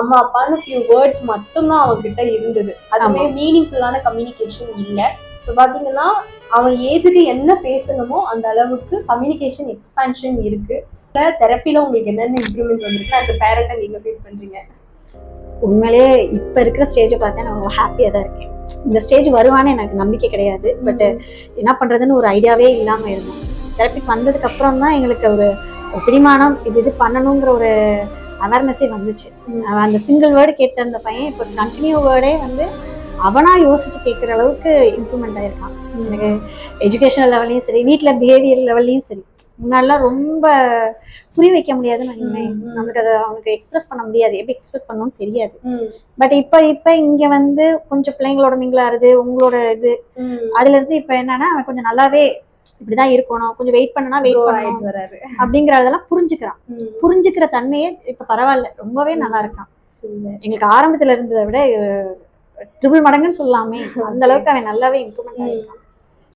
அம்மா அப்பான்னு few words மட்டும்தான் அவன்கிட்ட இருந்தது. அதுவே மீனிங்ஃபுல்லான கம்யூனிகேஷன் இல்லை. இப்போ பாத்தீங்கன்னா அவன் ஏஜுக்கு என்ன பேசணுமோ அந்த அளவுக்கு கம்யூனிகேஷன் எக்ஸ்பான்ஷன் இருக்கு. தெரப்பில உங்களுக்கு என்னென்ன இம்ப்ரூவ்மெண்ட் வந்திருக்கு ஆஸ் அ பேரண்டா நீங்க ஃபீல் பண்றீங்க? உண்மையிலேயே இப்ப இருக்கிற ஸ்டேஜை பார்த்தா நான் ரொம்ப ஹாப்பியா தான் இருக்கேன். இந்த ஸ்டேஜ் வருவான்னு எனக்கு நம்பிக்கை கிடையாது. பட் என்ன பண்றதுன்னு ஒரு ஐடியாவே இல்லாம இருந்தோம். தெரப்பிக்கு வந்ததுக்கு அப்புறம் தான் எங்களுக்கு ஒரு பிடிமானம் இது பண்ணணுங்கிற ஒரு அவேர்னஸே வந்துச்சு. அந்த சிங்கிள் வேர்டு கேட்ட அந்த பையன் இப்போ கண்டினியூ வேர்டே வந்து அவனா யோசிச்சு கேட்குற அளவுக்கு இம்ப்ரூவ்மெண்ட் ஆயிருக்கான். எனக்கு எஜுகேஷனல் லெவல்லையும் சரி, வீட்டில் பிஹேவியர் லெவல்லையும் சரி. முன்னாடிலாம் ரொம்ப புரிய வைக்க முடியாதுன்னு நினைக்கிறேன். நமக்கு அதை அவனுக்கு எக்ஸ்பிரஸ் பண்ண முடியாது, எப்படி எக்ஸ்பிரஸ் பண்ணணும்னு தெரியாது. பட் இப்ப இங்க வந்து கொஞ்சம் பிள்ளைங்களோட மிங்கிளாருது, உங்களோட இது அதுல இருந்து இப்ப என்னன்னா அவன் கொஞ்சம் நல்லாவே இப்படிதான் இருக்கணும், கொஞ்சம் வெயிட் பண்ணனா வெயிட் பண்ணணும் அப்படிங்கறதெல்லாம் புரிஞ்சுக்கிறான். புரிஞ்சுக்கிற தன்மையே இப்ப பரவாயில்ல, ரொம்பவே நல்லா இருக்கான். எங்களுக்கு ஆரம்பத்துல இருந்ததை விட ட்ரிபிள் மடங்குன்னு சொல்லலாமே, அந்த அளவுக்கு அவன் நல்லாவே இம்ப்ரூவ்மெண்ட் ஆயிருக்கான்.